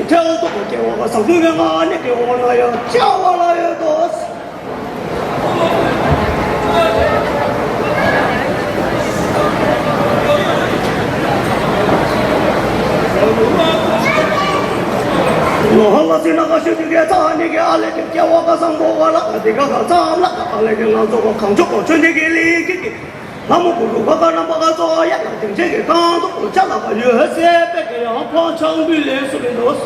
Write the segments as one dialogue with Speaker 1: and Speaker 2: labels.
Speaker 1: 跳都不给我个手里面啊，你给我那样叫我那样多死。我是那个兄弟给咱你给阿来给我个上过了，这个个咱了，阿来给俺做个扛住个春节给你给。那么不如我个那么个做呀，定这个刚都不加那个热些，别给俺放枪毙来说的都是。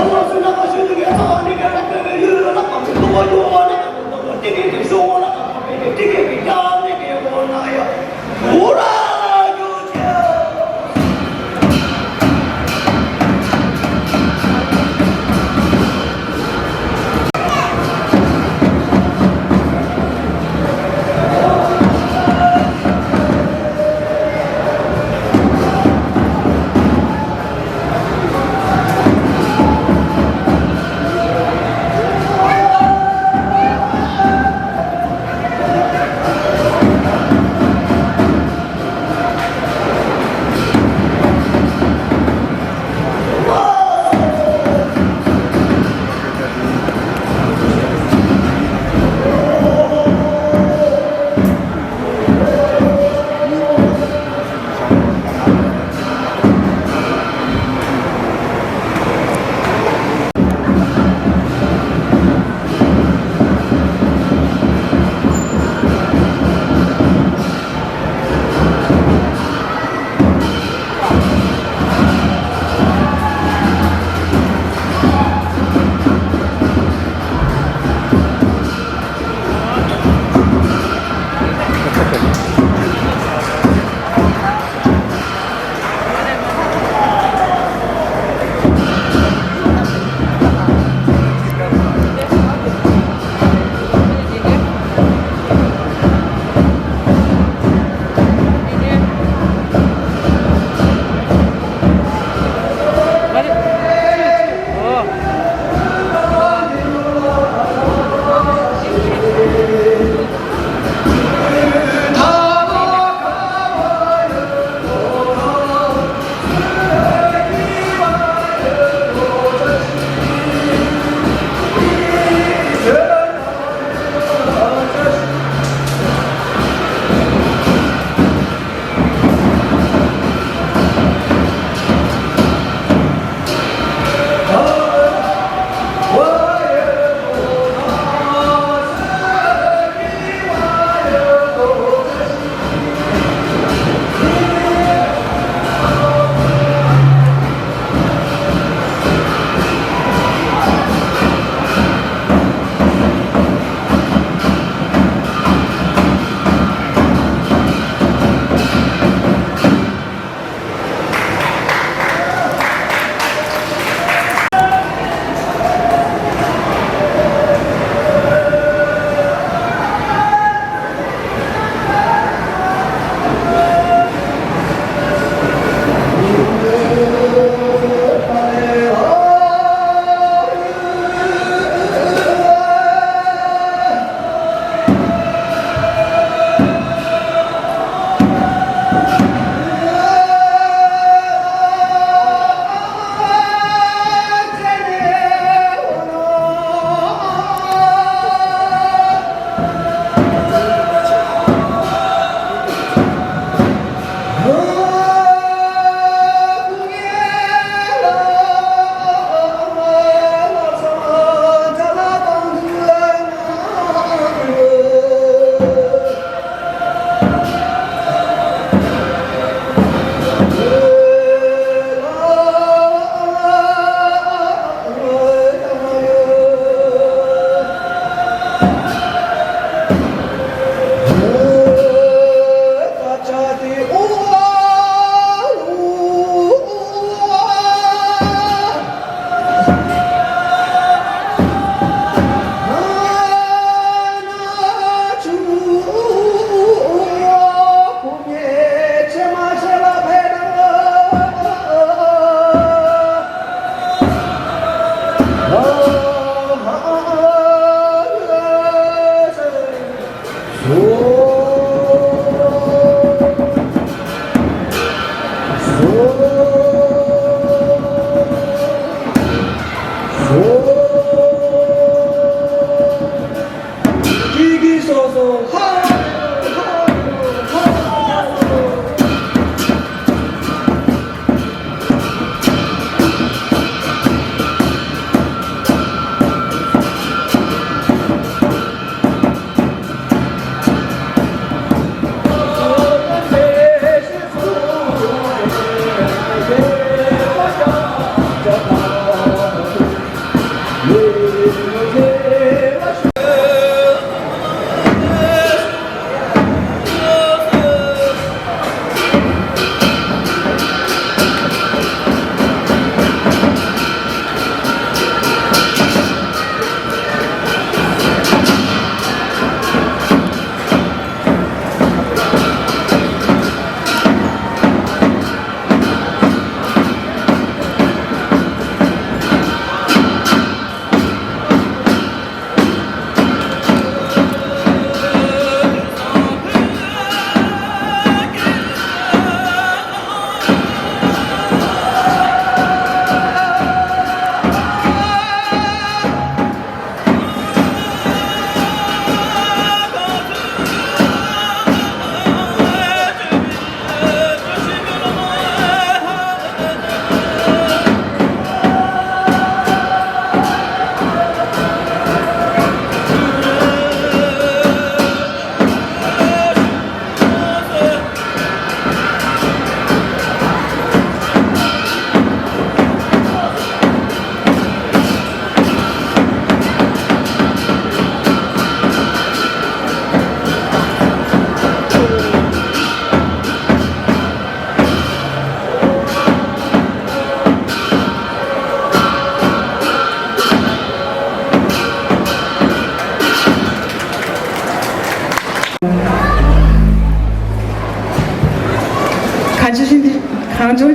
Speaker 1: 홀로 지나가시는 게 아니게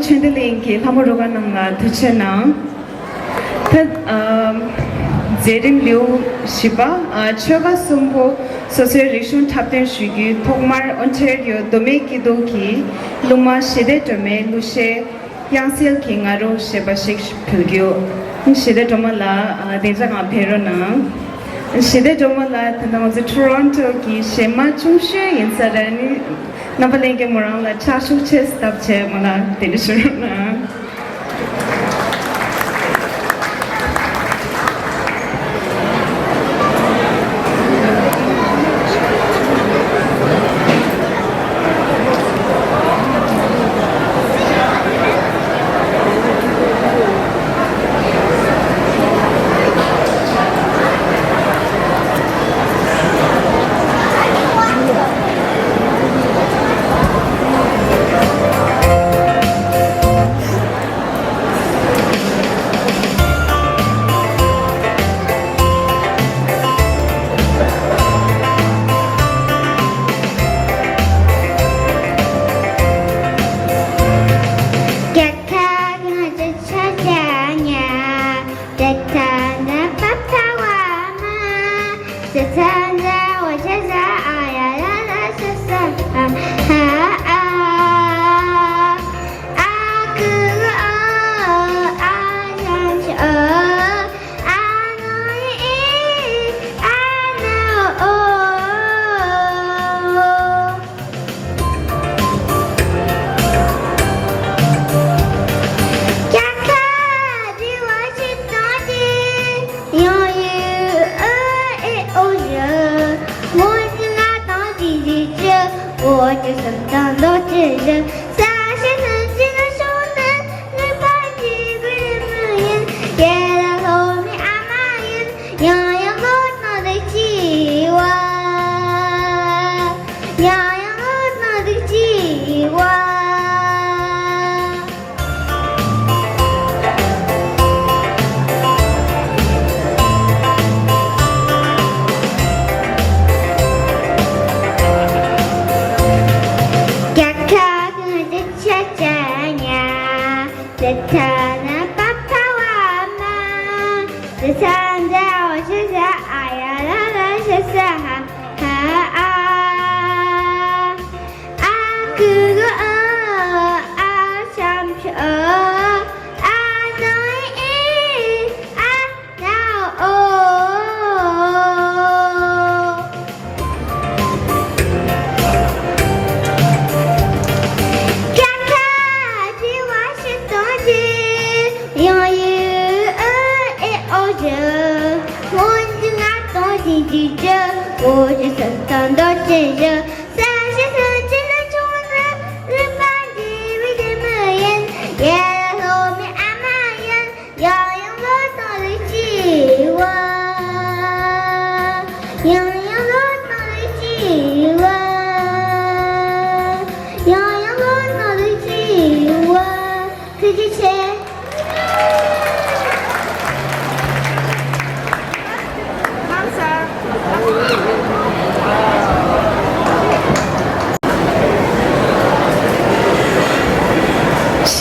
Speaker 2: chendeling ki lamoruga nangla tuchena tad zerim liu shiba choga sumbo social rishun tapten shugi thokmar ontario domeki doki luma shede tome lushe yangsil kingaro sheba shik philgyo shede toma la deja nga phero na shede toma la tanda Toronto ki shema chungshe insarani nabalenge morang la chashu che stap che mala tenishuru na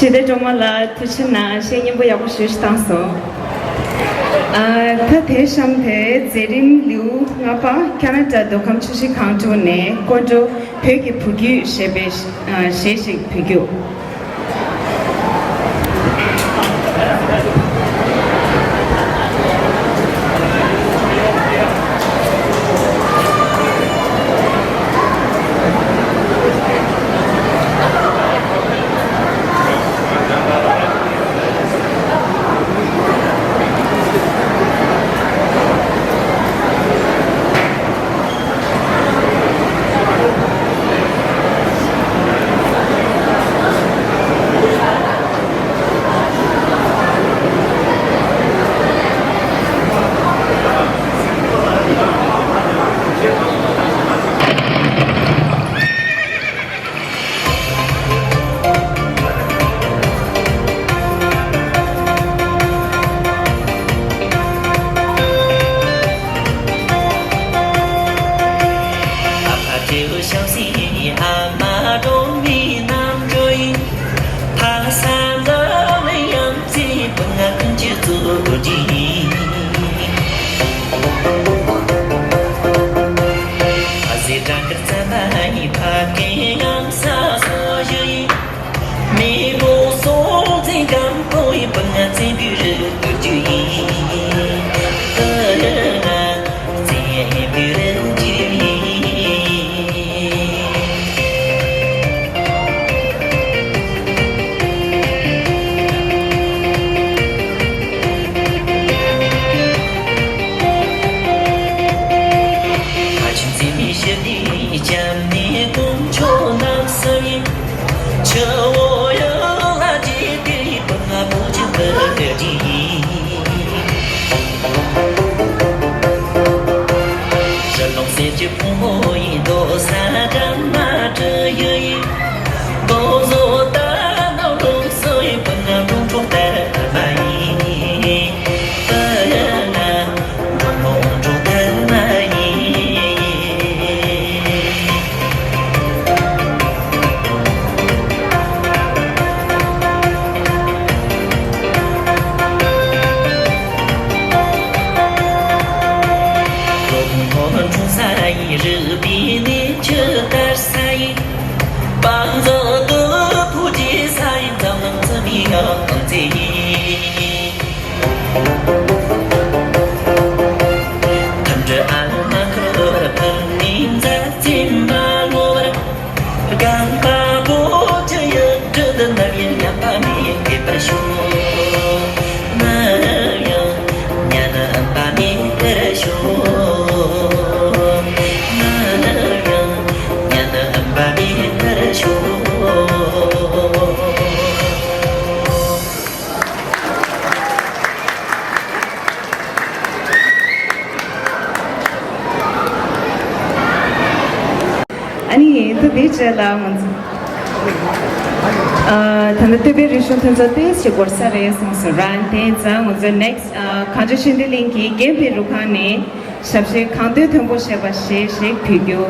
Speaker 2: shede joma la tuchina shenyin bo yabu shish tanso ta te shamte zerim liu ngapa Canada dokam chushi kanto ne kojo peki pugi shebe sheshik pugyo
Speaker 3: 只不一朵三张那这一高座大脑中所以本能中中的满意中中的满意中赛日比你这的赛帮着的普及赛怎能怎么样子看着俺那个的朋友在金马路干巴不这样这的那边两把米给白说那样伢那把米给说
Speaker 2: 아니 또 되잖아 tanda tebe rishon tanza te sigorsa re samsaran te zang the next condition de linki game pe rukhane sabse khande thambo sheba she phigyo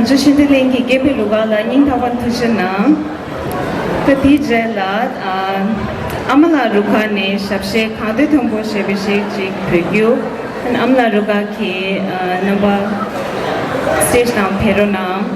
Speaker 2: Anju Shindelingi Gepe Lugala Ning Tawan Tushana Kati Jelat Amala Ruka ne Shabshe Khade Thombo Shebishek Chik Prigyu and Amla Ruka ki number stage naam Phero naam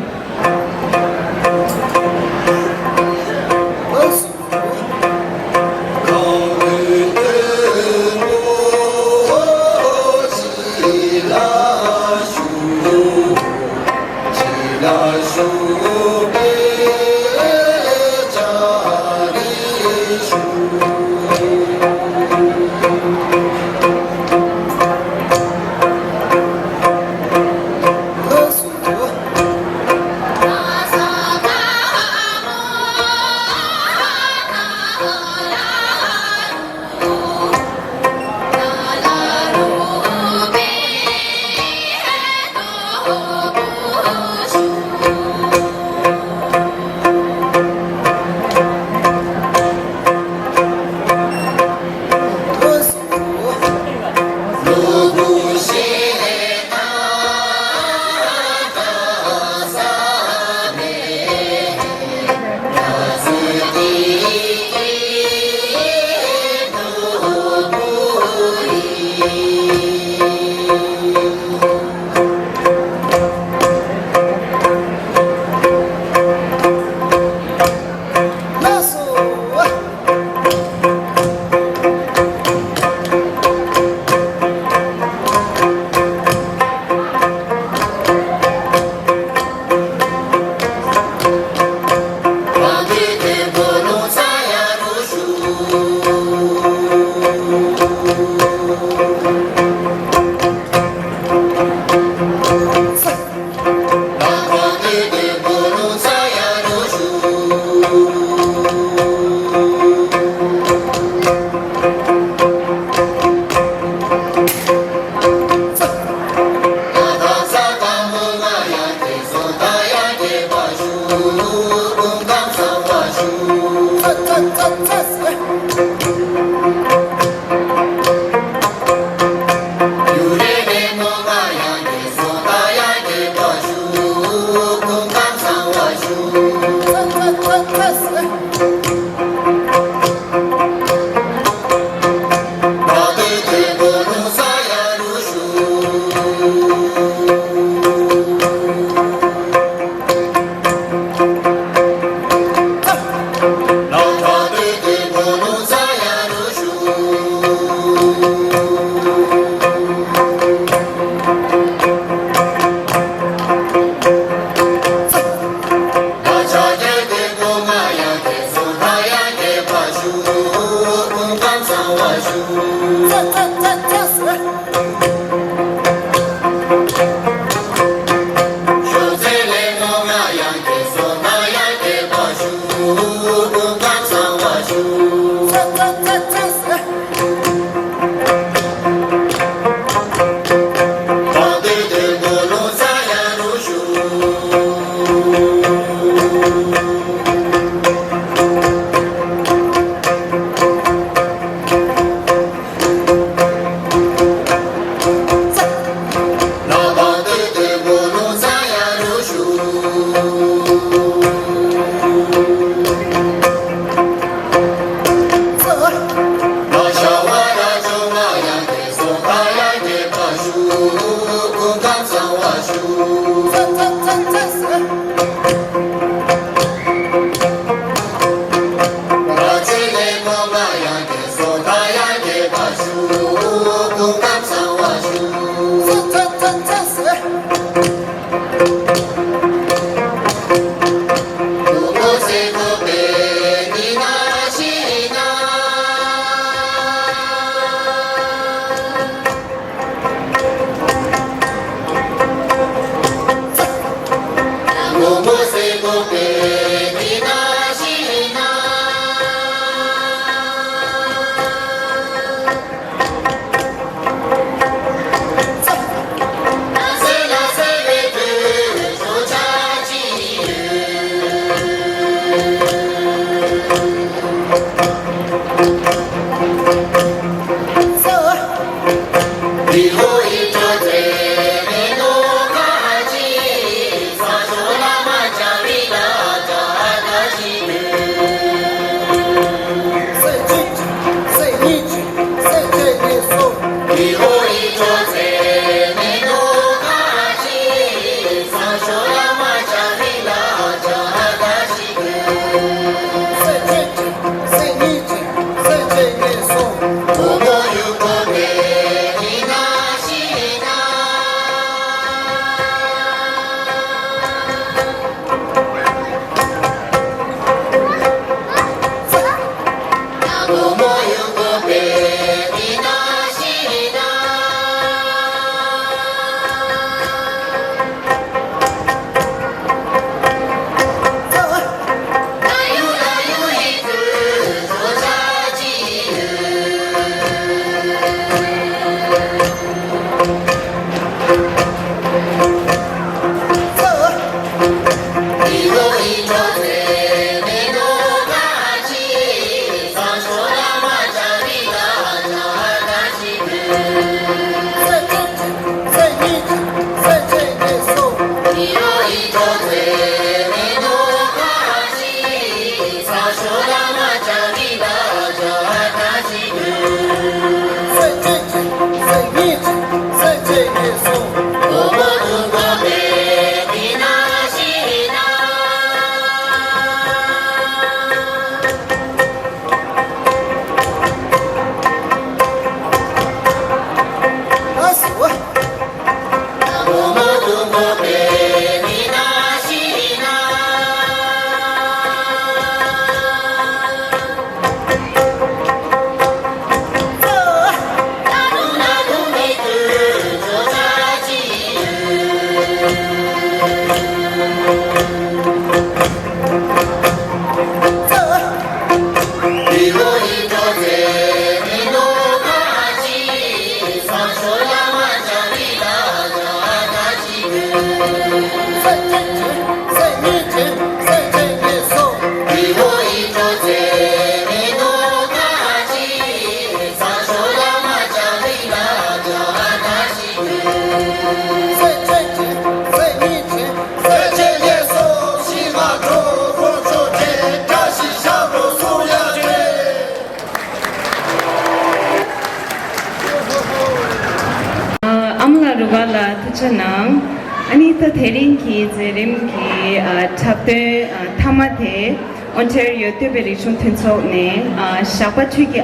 Speaker 2: Santa Terin-ki Zerim-ki Chapter Tamate Ontario Tibetan Tensone Shapatu-ki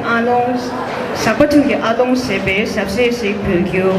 Speaker 2: Along Shebe Shapse Pugyo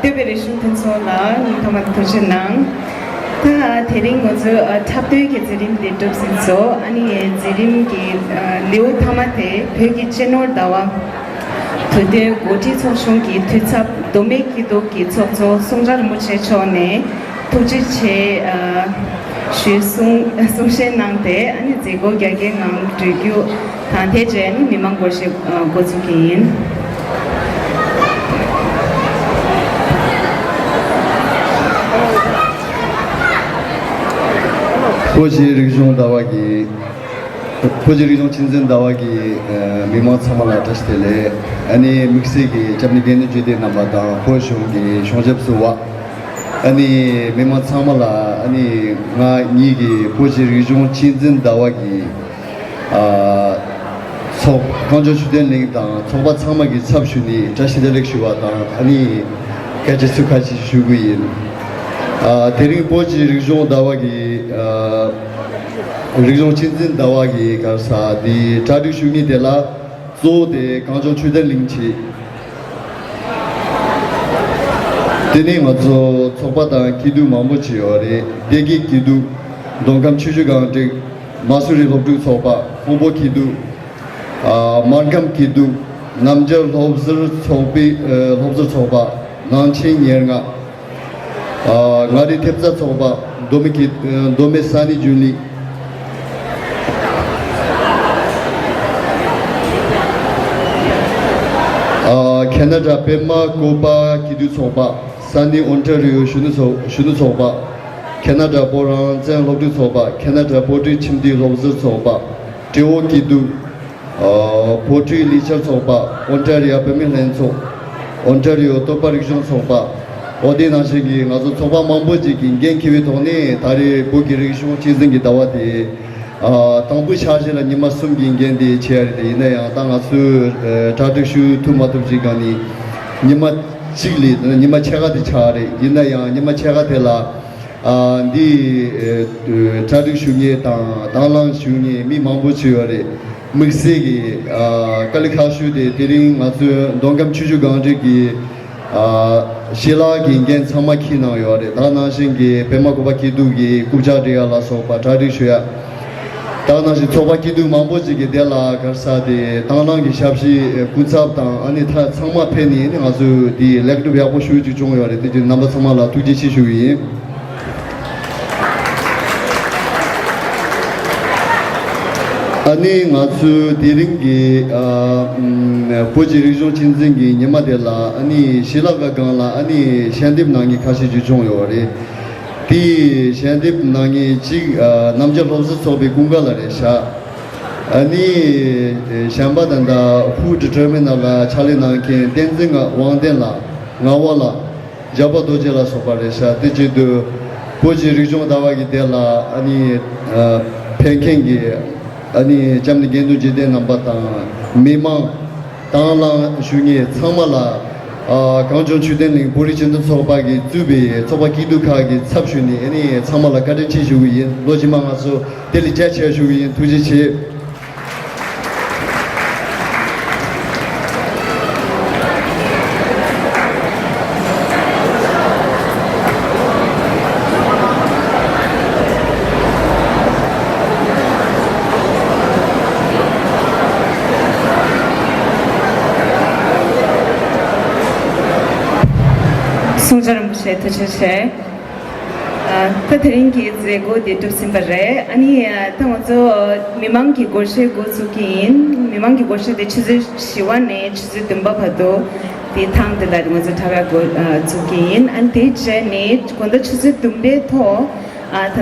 Speaker 2: Tibetan Pensola, Thomas Tushanang. 다 대린 것을 탑도에게 드림 데톱신소 아니 드림기 리오 타마테 베기 채널 나와 today 고지 소송기 퇴삽 도메기도 기초조 송자를 무체초네 도지체 송신낭대 아니 제고 개개강 드규 단테젠 미망고시 고주긴
Speaker 4: 포지 리종 다와기 포지 리종 친전 다와기 미망 참아라 다시텔레 아니 믹스기 잡니게는 주데 나바다 포쇼기 쇼접스와 아니 미망 참아라 아니 나 니기 포지 리종 친전 다와기 소 간저 주된 링다 소바 참아기 삽슈니 자시델렉 슈와다 아니 가지스카지 슈구인 대ring 포지 리종 다와기 리종 친진 다와기 가사 디 자주 슈니 데라 조데 강조 추된 링치 데니 맞죠 초바다 기두 마모치요레 데기 기두 동감 추주가데 마수리 롭두 소바 홍보 기두 만감 기두 남저 롭스 소비 롭스 소바 난친 예nga ngari tepsa choba dome sani juli Canada pema goba kidu choba sani Ontario shunu choba Canada boran zen lobdu choba Canada potri chimdi lobzu choba teo kidu potri licha choba Ontario pemi cho Ontario topa region choba 어디 나시기 가서 초바 망보지기 genkiwi 돈이 다리 보기를 좀 지진기 다와디 당부 샤실라 니마 숨긴 gen디 체야리 이내야 당아수 자득슈 투마투지가니 니마 지글리 니마 체가디 차리 이내야 니마 체가 되라 디 자득슈니 당랑 슈니 미 망보치요리 믹세기 칼리카슈디 디링 아수 동감 추주강지기 Shila Gingen Samakino Yore, Danashingi, Pemakovaki Dugi, Kujadia La Sopa, Tradishia, Danashi Tobaki Du Mamboji della Garsadi, Danangi Shabshi, Kutsaptan, Anita Sama Penny, Azu, the Lectuvia Poshu Junior, the number Samala, Tuji 아니 나츠 디링기 포지 리종 친진기 니마델라 아니 실라가 강라 아니 샨딥낭이 카시 주종요레 디 샨딥낭이 지 남자 로스 소비 궁갈라레샤 아니 샴바단다 후 디터미널라 찰리나케 덴징가 왕덴라 나와라 자바도젤라 소바레샤 디지도 포지 리종 다와기 델라 아니 펜켄기 아니 잠니 겐두 지데 남바타 미망 당랑 슈니 참말라 강조 추된링 보리진도 소바기 주비 소바기두카기 삽슈니 아니 참말라 가르치 슈위 로지망아서 델리제체 슈위 투지치
Speaker 2: 송자를 무시해 드셔세 타트링기 제고 데투심바레 아니 타모조 미망기 고시 고수긴 미망기 고시 데치즈 시완네 치즈 듬바바도 디탕들라도 먼저 타바고 주긴 안티 제네 콘다 치즈 듬베토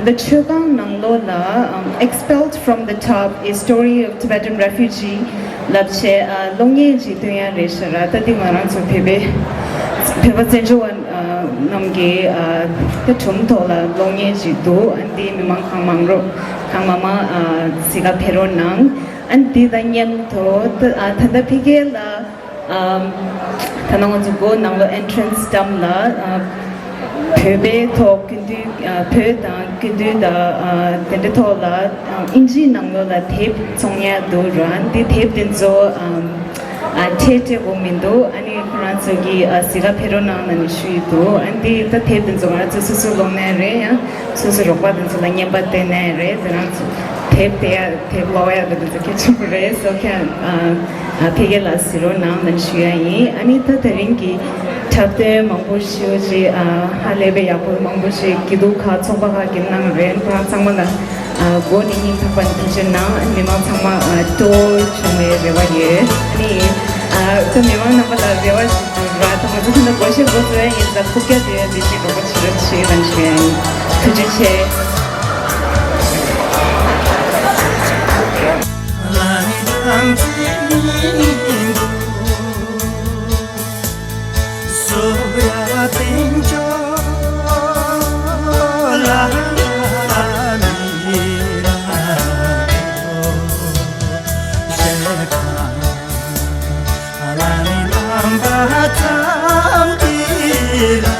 Speaker 2: the Chogang Nanglola expelled from the top a story of Tibetan refugee Labche Longye Jituya Reshara Tati Marang so Pebe Senjuan Namge the Tumtola Longye Jitu and the Mimang Kangmama Siga Pero Nang and the Danyam to Tanda Pigela Tanango Nanglo entrance Damla Pebe talk Pedan the Tola Inji Nanglola tape Sonia do run the tape Denzo Tete Womindo and khara zogi siga phero na nan shui do andi ta the den zonga zu su lo ne re ya su su ro pa den zo la nya ba te ne re dan te lo ya de de ke chu re so can phege la siro na nan shui yi ani ta ringi tabde mangboshi halebe yapo mangboshi kidu kha chomba ga kinna ren pra changma na boni ni thapan tujena ani ma changma to chume rewa ye ani to me ma na bala rewa ra ta ma tu na boshe boswe in da khukya de de shi ko chiro chi ban shi tuje che la ni Sobra tencho la mira Sheka la ni namba tam kira